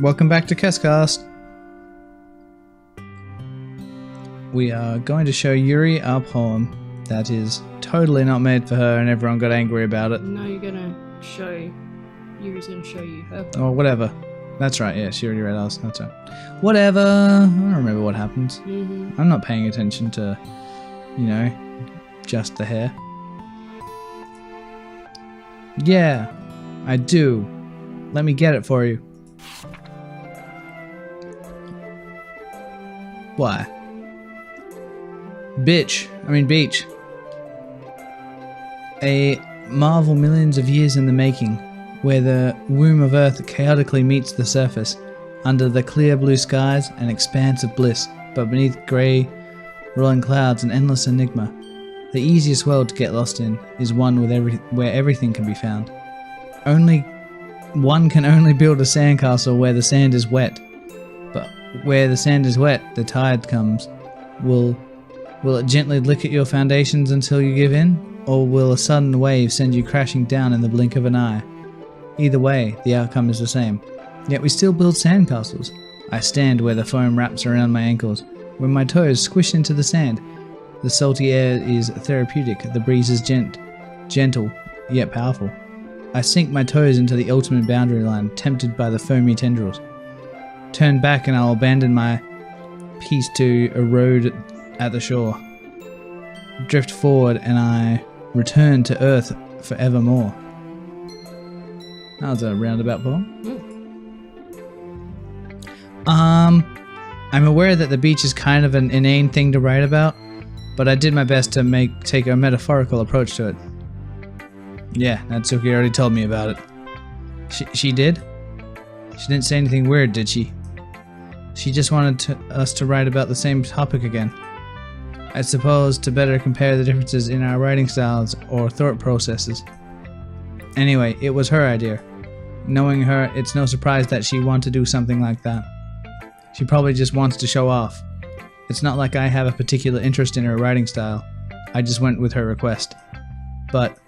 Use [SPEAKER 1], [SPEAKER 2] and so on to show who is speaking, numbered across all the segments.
[SPEAKER 1] Welcome back to KestCast. We are going to show Yuri our poem that is totally not made for her and everyone got angry about it.
[SPEAKER 2] No, Yuri's gonna show you her poem.
[SPEAKER 1] Or whatever. That's right, yeah, she already read ours. That's right. Whatever. I don't remember what happened.
[SPEAKER 2] Mm-hmm.
[SPEAKER 1] I'm not paying attention to, just the hair. Yeah, I do. Let me get it for you. Why? Beach. A marvel millions of years in the making, where the womb of Earth chaotically meets the surface, under the clear blue skies, an expanse of bliss, but beneath grey, rolling clouds, an endless enigma. The easiest world to get lost in is one where everything can be found. One can only build a sandcastle where the sand is wet, but where the sand is wet, the tide comes. Will it gently lick at your foundations until you give in, or will a sudden wave send you crashing down in the blink of an eye? Either way, the outcome is the same. Yet we still build sandcastles. I stand where the foam wraps around my ankles, where my toes squish into the sand. The salty air is therapeutic, the breeze is gentle, yet powerful. I sink my toes into the ultimate boundary line, tempted by the foamy tendrils. Turn back and I'll abandon my peace to erode at the shore. Drift forward and I return to Earth forevermore. That was a roundabout poem. I'm aware that the beach is kind of an inane thing to write about, but I did my best to take a metaphorical approach to it. Yeah, Natsuki already told me about it. She did? She didn't say anything weird, did she? She just wanted us to write about the same topic again. I suppose to better compare the differences in our writing styles or thought processes. Anyway, it was her idea. Knowing her, it's no surprise that she wanted to do something like that. She probably just wants to show off. It's not like I have a particular interest in her writing style. I just went with her request. But,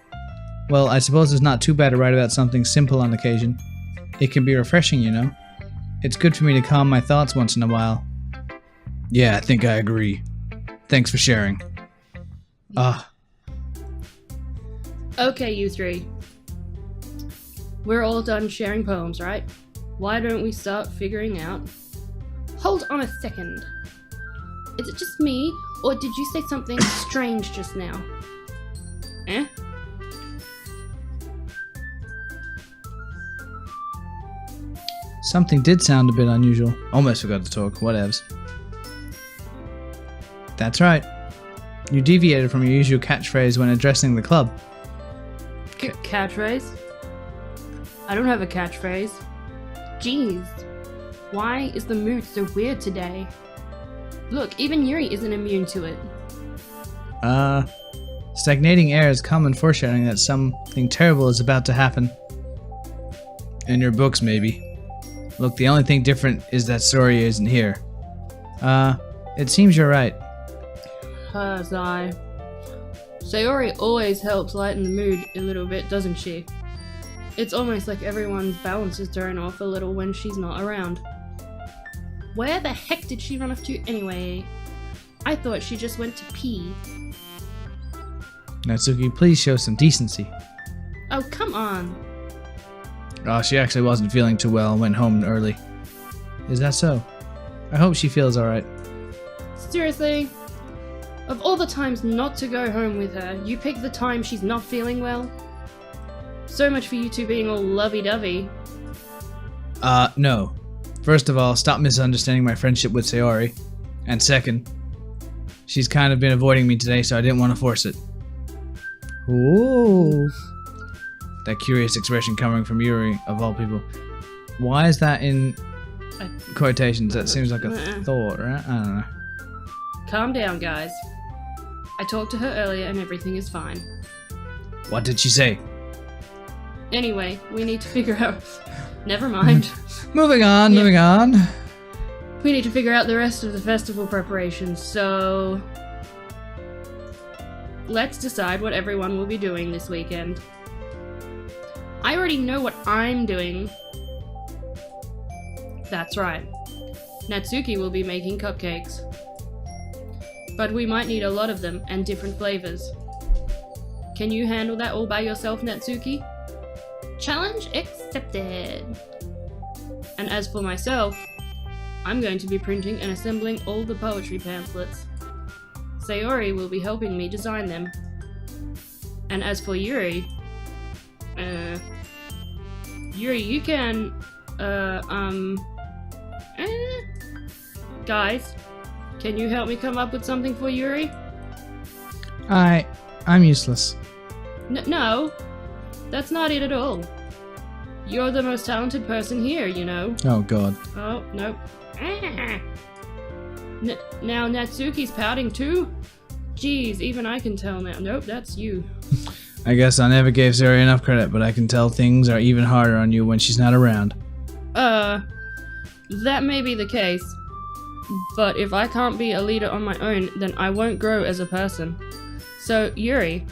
[SPEAKER 1] well, I suppose it's not too bad to write about something simple on occasion. It can be refreshing, It's good for me to calm my thoughts once in a while. Yeah, I think I agree. Thanks for sharing.
[SPEAKER 2] Okay, you three. We're all done sharing poems, right? Why don't we start figuring out... Hold on a second. Is it just me, or did you say something strange just now? Eh?
[SPEAKER 1] Something did sound a bit unusual. Almost forgot to talk. Whatevs. That's right. You deviated from your usual catchphrase when addressing the club.
[SPEAKER 2] Catchphrase? I don't have a catchphrase. Jeez. Why is the mood so weird today? Look, even Yuri isn't immune to it.
[SPEAKER 1] Stagnating air is common foreshadowing that something terrible is about to happen. In your books, maybe. Look, the only thing different is that Sori isn't here. It seems you're right.
[SPEAKER 2] Sigh. Sayori always helps lighten the mood a little bit, doesn't she? It's almost like everyone's balance is thrown off a little when she's not around. Where the heck did she run off to anyway? I thought she just went to pee.
[SPEAKER 1] Natsuki, please show some decency.
[SPEAKER 2] Oh, come on.
[SPEAKER 1] Oh, she actually wasn't feeling too well and went home early. Is that so? I hope she feels alright.
[SPEAKER 2] Seriously? Of all the times not to go home with her, you pick the time she's not feeling well? So much for you two being all lovey-dovey.
[SPEAKER 1] No. First of all, stop misunderstanding my friendship with Sayori. And second, she's kind of been avoiding me today, so I didn't want to force it. Ooh. That curious expression coming from Yuri, of all people. Why is that in quotations? That seems like a thought, right? I don't know.
[SPEAKER 2] Calm down, guys. I talked to her earlier and everything is fine.
[SPEAKER 1] What did she say?
[SPEAKER 2] Anyway, we need to figure out... Never mind.
[SPEAKER 1] Moving on.
[SPEAKER 2] We need to figure out the rest of the festival preparations, so... Let's decide what everyone will be doing this weekend. I already know what I'm doing. That's right. Natsuki will be making cupcakes. But we might need a lot of them and different flavors. Can you handle that all by yourself, Natsuki? Challenge accepted. And as for myself, I'm going to be printing and assembling all the poetry pamphlets. Sayori will be helping me design them. And as for Yuri, you can, guys, can you help me come up with something for Yuri?
[SPEAKER 1] I'm useless.
[SPEAKER 2] No, that's not it at all. You're the most talented person here, you know.
[SPEAKER 1] Oh god.
[SPEAKER 2] Oh, nope. Now Natsuki's pouting too? Jeez, even I can tell now. Nope, that's you.
[SPEAKER 1] I guess I never gave Sayori enough credit, but I can tell things are even harder on you when she's not around.
[SPEAKER 2] That may be the case. But if I can't be a leader on my own, then I won't grow as a person. So, Yuri,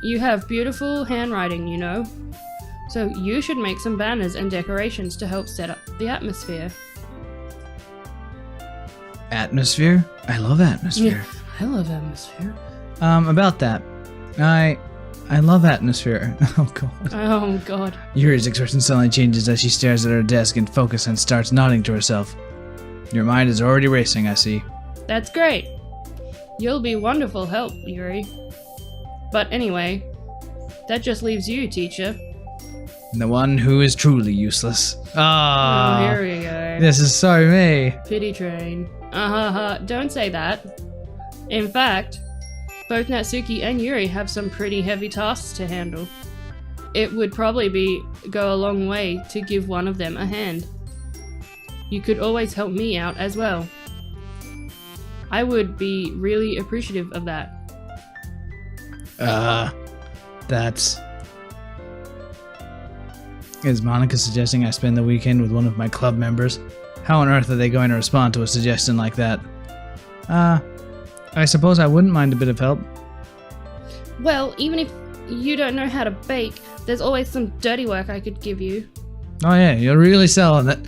[SPEAKER 2] you have beautiful handwriting, you know? So you should make some banners and decorations to help set up the atmosphere.
[SPEAKER 1] Atmosphere? I love atmosphere.
[SPEAKER 2] Yeah, I love atmosphere.
[SPEAKER 1] About that. I love atmosphere. Oh god.
[SPEAKER 2] Oh god.
[SPEAKER 1] Yuri's expression suddenly changes as she stares at her desk in focus and starts nodding to herself. Your mind is already racing, I see.
[SPEAKER 2] That's great. You'll be wonderful help, Yuri. But anyway, that just leaves you, teacher.
[SPEAKER 1] The one who is truly useless. Ah.
[SPEAKER 2] Oh, here we go.
[SPEAKER 1] This is so me.
[SPEAKER 2] Pity train. Don't say that. In fact, both Natsuki and Yuri have some pretty heavy tasks to handle. It would probably go a long way to give one of them a hand. You could always help me out as well. I would be really appreciative of that.
[SPEAKER 1] That's... Is Monica suggesting I spend the weekend with one of my club members? How on earth are they going to respond to a suggestion like that? I suppose I wouldn't mind a bit of help.
[SPEAKER 2] Well, even if you don't know how to bake, there's always some dirty work I could give you.
[SPEAKER 1] Oh yeah, you're really selling it.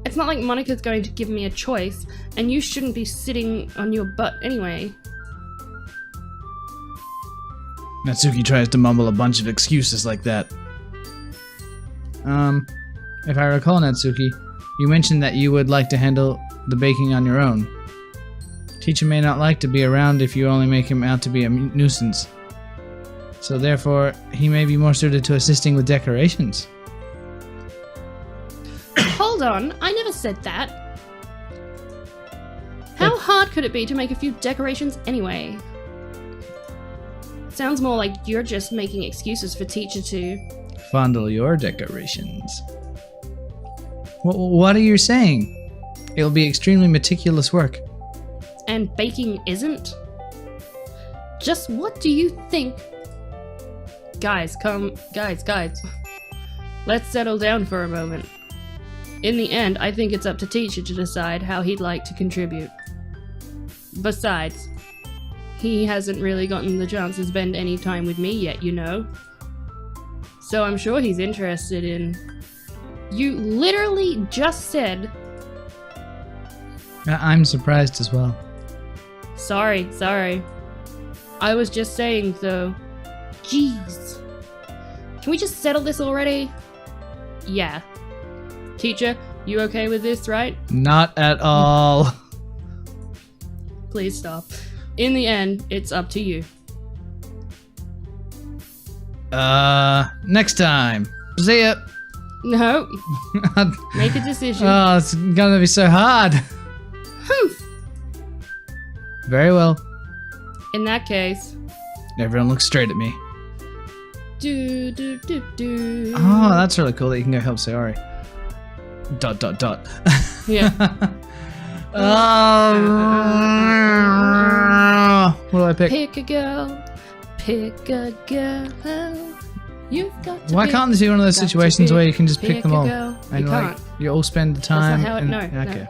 [SPEAKER 2] It's not like Monica's going to give me a choice, and you shouldn't be sitting on your butt anyway.
[SPEAKER 1] Natsuki tries to mumble a bunch of excuses like that. If I recall, Natsuki, you mentioned that you would like to handle the baking on your own. Teacher may not like to be around if you only make him out to be a nuisance. So therefore, he may be more suited to assisting with decorations.
[SPEAKER 2] Hold on, I never said that. How hard could it be to make a few decorations anyway? Sounds more like you're just making excuses for teacher to...
[SPEAKER 1] Fondle your decorations. What are you saying? It'll be extremely meticulous work.
[SPEAKER 2] And baking isn't? Just what do you think? Guys. Let's settle down for a moment. In the end, I think it's up to teacher to decide how he'd like to contribute. Besides, he hasn't really gotten the chance to spend any time with me yet, you know? So I'm sure he's interested in... You literally just said...
[SPEAKER 1] I'm surprised as well.
[SPEAKER 2] Sorry. I was just saying, though. Jeez. Can we just settle this already? Yeah. Teacher, you okay with this, right?
[SPEAKER 1] Not at all.
[SPEAKER 2] Please stop. In the end, it's up to you.
[SPEAKER 1] Next time. See ya.
[SPEAKER 2] No. Make a decision.
[SPEAKER 1] Oh, it's gonna be so hard.
[SPEAKER 2] Humph.
[SPEAKER 1] Very well.
[SPEAKER 2] In that case...
[SPEAKER 1] Everyone looks straight at me.
[SPEAKER 2] Do.
[SPEAKER 1] Oh, that's really cool that you can go help Sayori. ...
[SPEAKER 2] Yeah.
[SPEAKER 1] What do I pick?
[SPEAKER 2] Pick a girl. You've got to
[SPEAKER 1] Why can't this be one of those situations where you can just pick them all?
[SPEAKER 2] Girl.
[SPEAKER 1] And
[SPEAKER 2] you
[SPEAKER 1] like
[SPEAKER 2] can't.
[SPEAKER 1] you all spend the time.
[SPEAKER 2] That's not how it... No.
[SPEAKER 1] Okay.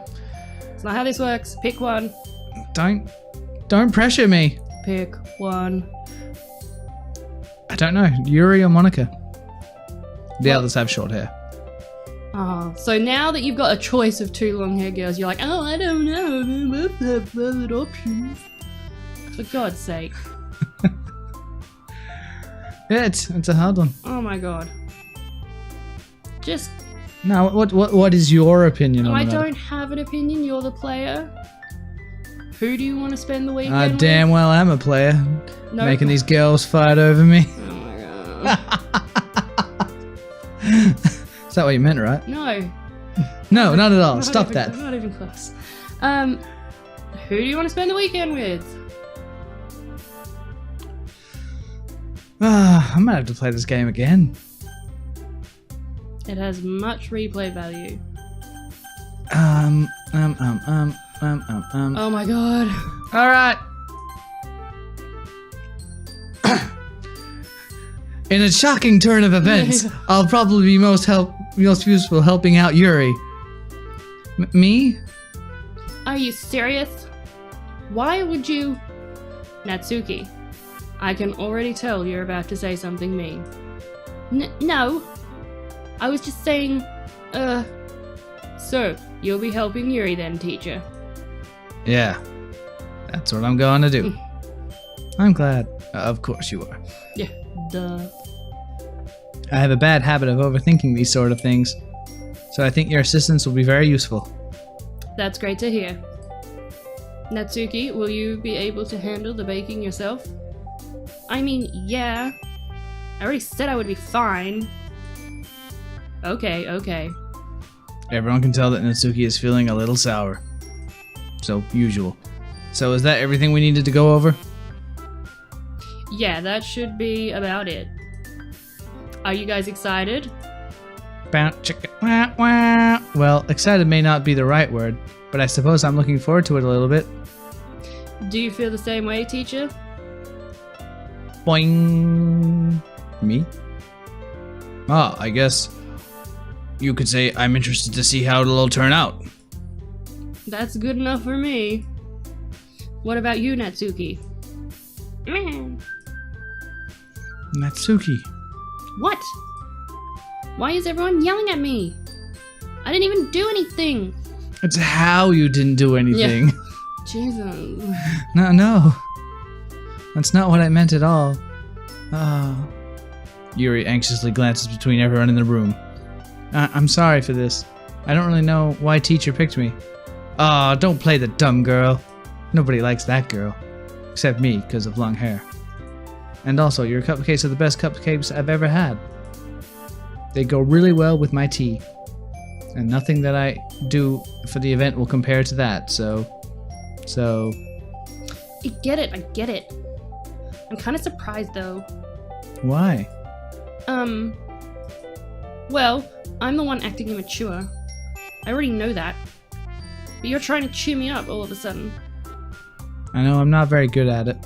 [SPEAKER 2] It's not how this works. Pick one.
[SPEAKER 1] Don't pressure me.
[SPEAKER 2] Pick one.
[SPEAKER 1] I don't know. Yuri or Monica? The others have short hair.
[SPEAKER 2] Oh, so now that you've got a choice of two long-haired girls, you're like, oh, I don't know, they both have valid options. For God's sake.
[SPEAKER 1] Yeah, it's a hard one.
[SPEAKER 2] Oh my god. Just...
[SPEAKER 1] Now, what is your opinion on
[SPEAKER 2] I
[SPEAKER 1] the matter?
[SPEAKER 2] don't have an opinion, you're the player. Who do you want to spend the weekend with?
[SPEAKER 1] Damn well I'm a player.
[SPEAKER 2] No.
[SPEAKER 1] Making these girls fight over me.
[SPEAKER 2] Oh my god.
[SPEAKER 1] Is that what you meant, right?
[SPEAKER 2] No.
[SPEAKER 1] No, not at all.
[SPEAKER 2] Not
[SPEAKER 1] Stop
[SPEAKER 2] even,
[SPEAKER 1] that.
[SPEAKER 2] Not even close. Who do you want to spend the weekend with?
[SPEAKER 1] I might have to play this game again.
[SPEAKER 2] It has much replay value. Oh my god.
[SPEAKER 1] All right. In a shocking turn of events, I'll probably be most useful helping out Yuri. Me?
[SPEAKER 2] Are you serious? Why would you... Natsuki, I can already tell you're about to say something mean. No. I was just saying, So, you'll be helping Yuri then, teacher.
[SPEAKER 1] Yeah. That's what I'm going to do. I'm glad. Of course you are.
[SPEAKER 2] Yeah, duh.
[SPEAKER 1] I have a bad habit of overthinking these sort of things, so I think your assistance will be very useful.
[SPEAKER 2] That's great to hear. Natsuki, will you be able to handle the baking yourself? I mean, yeah. I already said I would be fine. Okay.
[SPEAKER 1] Everyone can tell that Natsuki is feeling a little sour. So, usual. So is that everything we needed to go over?
[SPEAKER 2] Yeah, that should be about it. Are you guys excited?
[SPEAKER 1] Well, excited may not be the right word, but I suppose I'm looking forward to it a little bit.
[SPEAKER 2] Do you feel the same way, teacher?
[SPEAKER 1] Boing. Me? Ah, I guess you could say I'm interested to see how it'll all turn out.
[SPEAKER 2] That's good enough for me. What about you, Natsuki?
[SPEAKER 1] Natsuki.
[SPEAKER 2] What? Why is everyone yelling at me? I didn't even do anything.
[SPEAKER 1] It's how you didn't do anything.
[SPEAKER 2] Yeah. Jesus.
[SPEAKER 1] No. That's not what I meant at all. Yuri anxiously glances between everyone in the room. I'm sorry for this. I don't really know why teacher picked me. Don't play the dumb girl. Nobody likes that girl. Except me, because of long hair. And also, your cupcakes are the best cupcakes I've ever had. They go really well with my tea. And nothing that I do for the event will compare to that, so...
[SPEAKER 2] I get it. I'm kind of surprised, though.
[SPEAKER 1] Why?
[SPEAKER 2] Well, I'm the one acting immature. I already know that. But you're trying to cheer me up all of a sudden.
[SPEAKER 1] I know I'm not very good at it.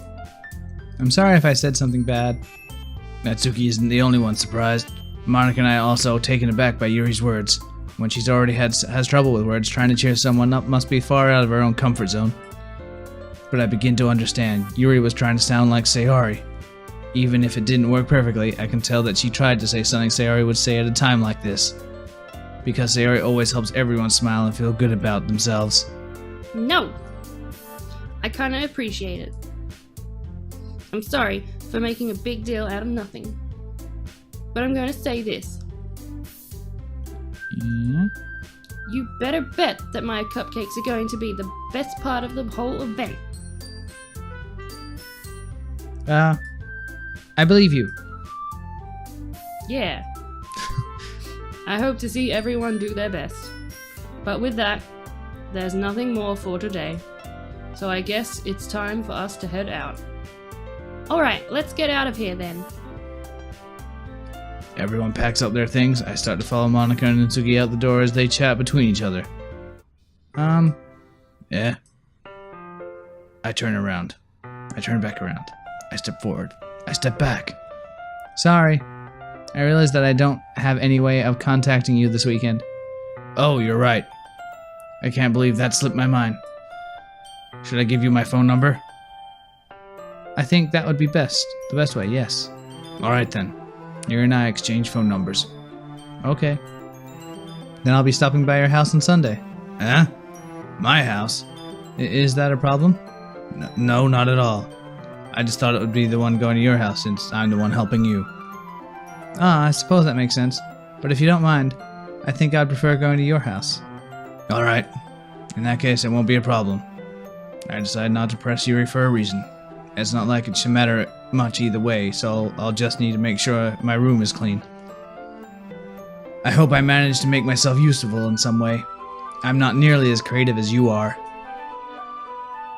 [SPEAKER 1] I'm sorry if I said something bad. Natsuki isn't the only one surprised. Monica and I are also taken aback by Yuri's words. When she's already has trouble with words, trying to cheer someone up must be far out of her own comfort zone. But I begin to understand. Yuri was trying to sound like Sayori. Even if it didn't work perfectly, I can tell that she tried to say something Sayori would say at a time like this. Because Sayori always helps everyone smile and feel good about themselves.
[SPEAKER 2] No! I kinda appreciate it. I'm sorry for making a big deal out of nothing. But I'm gonna say this.
[SPEAKER 1] Yeah?
[SPEAKER 2] You better bet that my cupcakes are going to be the best part of the whole event.
[SPEAKER 1] I believe you.
[SPEAKER 2] Yeah. I hope to see everyone do their best. But with that, there's nothing more for today. So I guess it's time for us to head out. Alright, let's get out of here then.
[SPEAKER 1] Everyone packs up their things. I start to follow Monica and Natsuki out the door as they chat between each other. Yeah. I turn around. I turn back around. I step forward. I step back. Sorry. I realize that I don't have any way of contacting you this weekend. Oh, you're right. I can't believe that slipped my mind. Should I give you my phone number? I think that would be best. The best way, yes. Alright then. You and I exchange phone numbers. Okay. Then I'll be stopping by your house on Sunday. Huh? My house? Is that a problem? No, not at all. I just thought it would be the one going to your house since I'm the one helping you. Ah, I suppose that makes sense. But if you don't mind, I think I'd prefer going to your house. Alright. In that case, it won't be a problem. I decided not to press Yuri for a reason. It's not like it should matter much either way, so I'll just need to make sure my room is clean. I hope I manage to make myself useful in some way. I'm not nearly as creative as you are.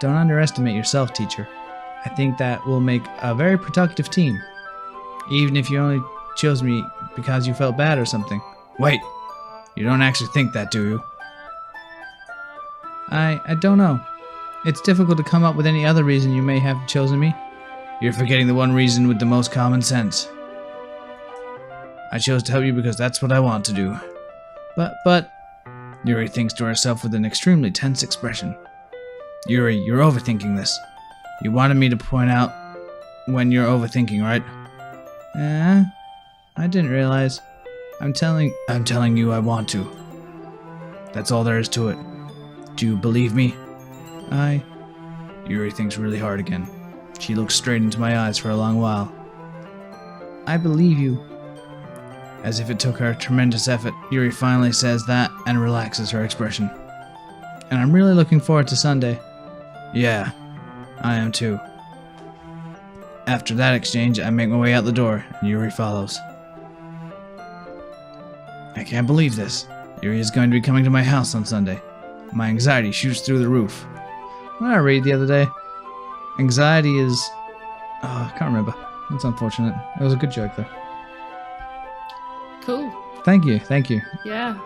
[SPEAKER 1] Don't underestimate yourself, teacher. I think that will make a very productive team. Even if you only chose me because you felt bad or something. Wait, you don't actually think that, do you? I don't know. It's difficult to come up with any other reason you may have chosen me. You're forgetting the one reason with the most common sense. I chose to help you because that's what I want to do. But... Yuri thinks to herself with an extremely tense expression. Yuri, you're overthinking this. You wanted me to point out when you're overthinking, right? I didn't realize. I'm telling you I want to. That's all there is to it. Do you believe me? Yuri thinks really hard again. She looks straight into my eyes for a long while. I believe you. As if it took her tremendous effort, Yuri finally says that and relaxes her expression. And I'm really looking forward to Sunday. Yeah, I am too. After that exchange, I make my way out the door, and Yuri follows. I can't believe this. Yuri is going to be coming to my house on Sunday. My anxiety shoots through the roof. What did I read the other day? Anxiety is... Oh, I can't remember. That's unfortunate. It was a good joke, though.
[SPEAKER 2] Cool.
[SPEAKER 1] Thank you.
[SPEAKER 2] Yeah.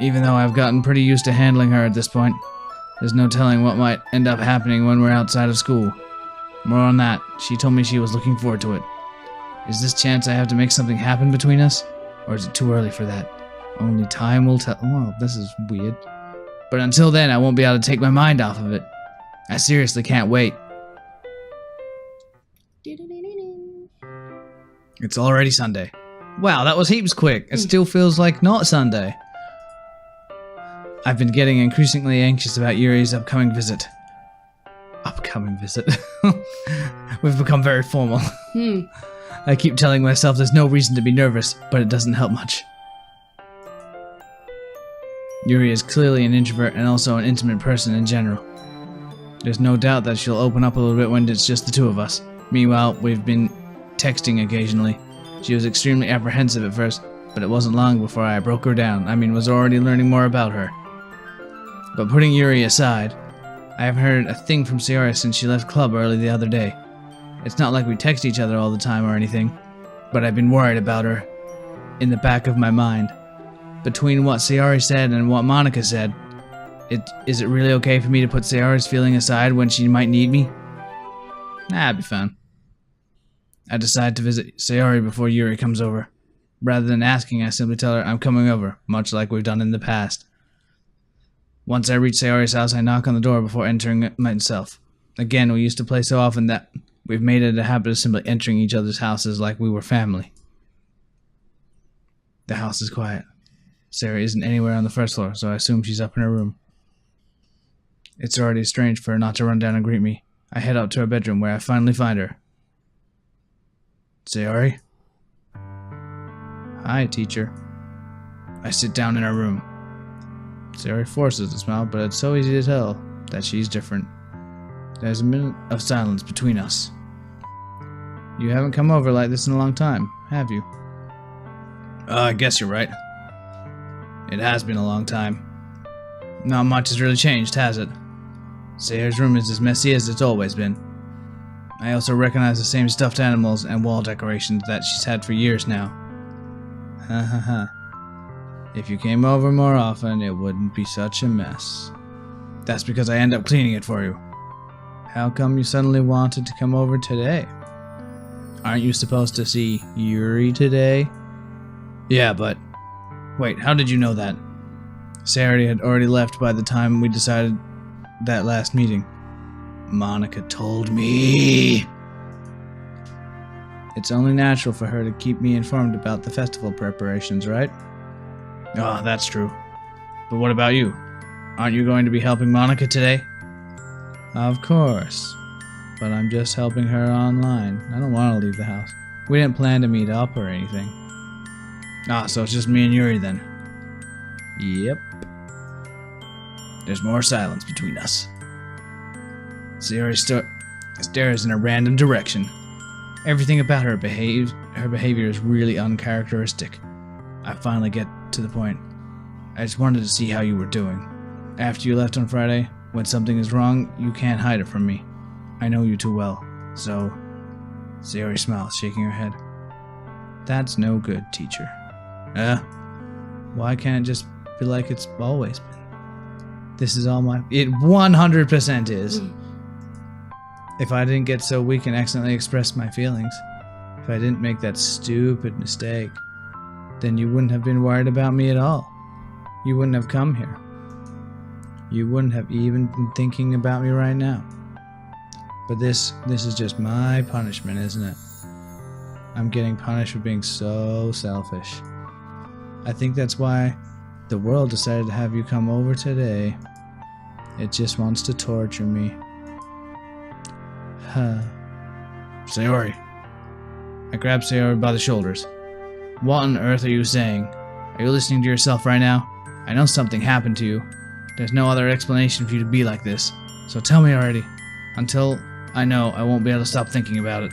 [SPEAKER 1] Even though I've gotten pretty used to handling her at this point, there's no telling what might end up happening when we're outside of school. More on that. She told me she was looking forward to it. Is this chance I have to make something happen between us? Or is it too early for that? Only time will tell. Oh, this is weird. But until then, I won't be able to take my mind off of it. I seriously can't wait. It's already Sunday. Wow, that was heaps quick. It still feels like not Sunday. I've been getting increasingly anxious about Yuri's upcoming visit. We've become very formal. I keep telling myself there's no reason to be nervous, but it doesn't help much. Yuri is clearly an introvert and also an intimate person in general. There's no doubt that she'll open up a little bit when it's just the two of us. Meanwhile, we've been texting occasionally. She was extremely apprehensive at first, but it wasn't long before I broke her down. Was already learning more about her. But putting Yuri aside, I haven't heard a thing from Sayori since she left club early the other day. It's not like we text each other all the time or anything, but I've been worried about her in the back of my mind. Between what Sayori said and what Monica said, is it really okay for me to put Sayori's feeling aside when she might need me? It'd be fine. I decide to visit Sayori before Yuri comes over. Rather than asking, I simply tell her I'm coming over, much like we've done in the past. Once I reach Sayori's house, I knock on the door before entering it myself. Again, we used to play so often that we've made it a habit of simply entering each other's houses like we were family. The house is quiet. Sayori isn't anywhere on the first floor, so I assume she's up in her room. It's already strange for her not to run down and greet me. I head up to her bedroom where I finally find her. Sayori? Hi, teacher. I sit down in her room. Sayori forces a smile, but it's so easy to tell that she's different. There's a minute of silence between us. You haven't come over like this in a long time, have you? I guess you're right. It has been a long time. Not much has really changed, has it? Sayori's room is as messy as it's always been. I also recognize the same stuffed animals and wall decorations that she's had for years now. Ha ha ha. If you came over more often, it wouldn't be such a mess. That's because I end up cleaning it for you. How come you suddenly wanted to come over today? Aren't you supposed to see Yuri today? Yeah, but... Wait, how did you know that? Sayori had already left by the time we decided that last meeting. Monica told me. It's only natural for her to keep me informed about the festival preparations, right? Oh, that's true. But what about you? Aren't you going to be helping Monica today? Of course. But I'm just helping her online. I don't want to leave the house. We didn't plan to meet up or anything. Ah, so it's just me and Yuri then. Yep. There's more silence between us. Sayori stares in a random direction. Everything about her behavior is really uncharacteristic. I finally get to the point. I just wanted to see how you were doing. After you left on Friday, when something is wrong, you can't hide it from me. I know you too well, so... Sayori smiles, shaking her head. That's no good, teacher. Why can't it just be like it's always been? This is all my... It 100% is. If I didn't get so weak and accidentally express my feelings, if I didn't make that stupid mistake, then you wouldn't have been worried about me at all. You wouldn't have come here. You wouldn't have even been thinking about me right now. But this is just my punishment, isn't it? I'm getting punished for being so selfish. I think that's why the world decided to have you come over today. It just wants to torture me. Sayori. I grab Sayori by the shoulders. What on earth are you saying? Are you listening to yourself right now? I know something happened to you. There's no other explanation for you to be like this. So tell me already. Until I know, I won't be able to stop thinking about it.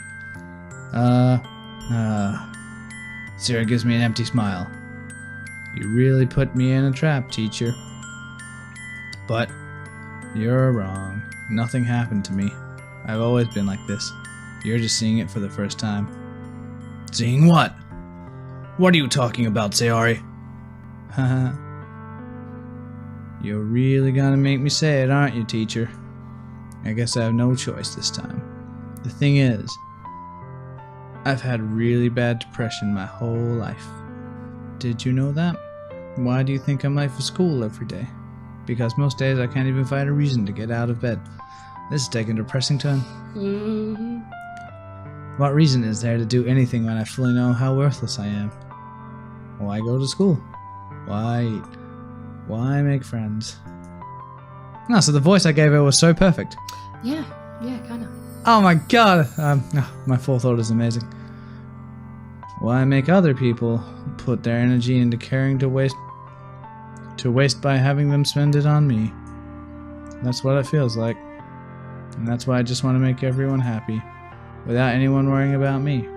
[SPEAKER 1] Sayori gives me an empty smile. You really put me in a trap, teacher. But you're wrong. Nothing happened to me. I've always been like this. You're just seeing it for the first time. Seeing what? What are you talking about, Sayori? Haha. You're really gonna make me say it, aren't you, teacher? I guess I have no choice this time. The thing is, I've had really bad depression my whole life. Did you know that? Why do you think I'm late for school every day? Because most days I can't even find a reason to get out of bed. This is taking a depressing turn.
[SPEAKER 2] Mm-hmm.
[SPEAKER 1] What reason is there to do anything when I fully know how worthless I am? Why go to school? Why eat? Why make friends? No, so the voice I gave her was so perfect.
[SPEAKER 2] Yeah, kinda.
[SPEAKER 1] Oh my god! My forethought is amazing. Why make other people put their energy into caring to waste by having them spend it on me? That's what it feels like. And that's why I just want to make everyone happy, without anyone worrying about me.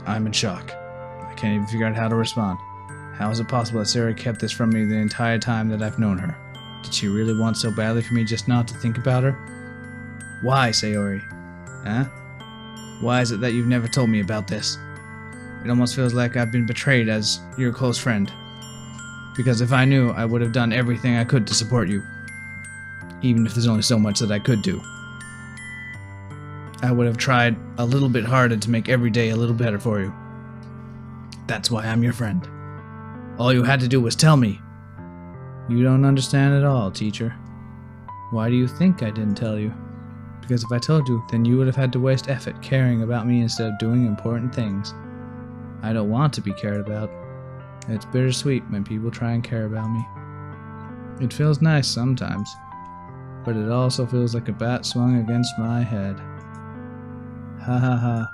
[SPEAKER 1] I'm in shock. I can't even figure out how to respond. How is it possible that Sayori kept this from me the entire time that I've known her? Did she really want so badly for me just not to think about her? Why, Sayori? Huh? Why is it that you've never told me about this? It almost feels like I've been betrayed as your close friend. Because if I knew, I would have done everything I could to support you. Even if there's only so much that I could do. I would have tried a little bit harder to make every day a little better for you. That's why I'm your friend. All you had to do was tell me. You don't understand at all, teacher. Why do you think I didn't tell you? Because if I told you, then you would have had to waste effort caring about me instead of doing important things. I don't want to be cared about. It's bittersweet when people try and care about me. It feels nice sometimes, but it also feels like a bat swung against my head. Ha ha ha.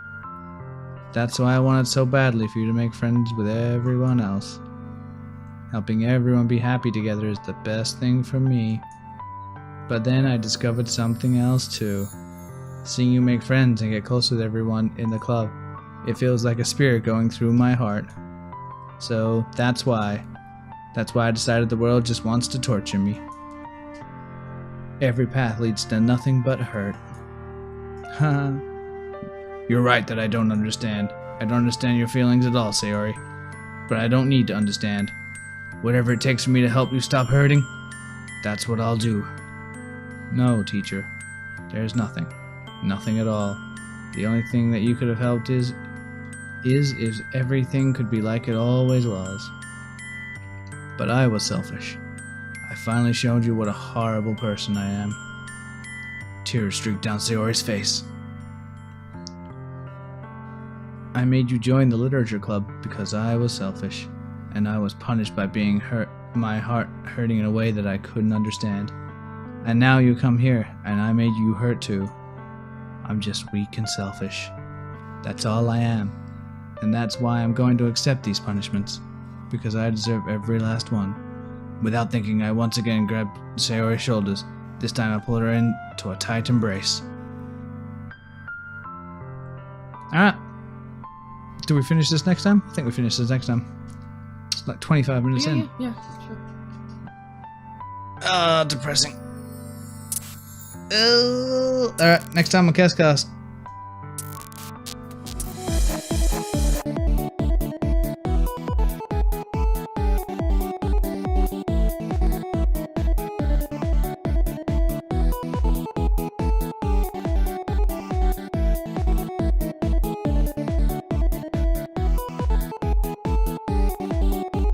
[SPEAKER 1] That's why I wanted so badly for you to make friends with everyone else. Helping everyone be happy together is the best thing for me. But then I discovered something else too. Seeing you make friends and get close with everyone in the club, it feels like a spirit going through my heart. So that's why I decided the world just wants to torture me. Every path leads to nothing but hurt. Haha. You're right that I don't understand. I don't understand your feelings at all, Sayori. But I don't need to understand. Whatever it takes for me to help you stop hurting, that's what I'll do. No, teacher. There's nothing. Nothing at all. The only thing that you could have helped is if everything could be like it always was. But I was selfish. I finally showed you what a horrible person I am. Tears streaked down Sayori's face. I made you join the literature club because I was selfish, and I was punished by being hurt, my heart hurting in a way that I couldn't understand. And now you come here, and I made you hurt too. I'm just weak and selfish. That's all I am. And that's why I'm going to accept these punishments, because I deserve every last one. Without thinking, I once again grabbed Sayori's shoulders. This time I pulled her into a tight embrace. Alright. Do we finish this next time? I think we finish this next time. It's like 25 minutes in.
[SPEAKER 2] Yeah, sure.
[SPEAKER 1] Depressing. Alright, next time on KestCast.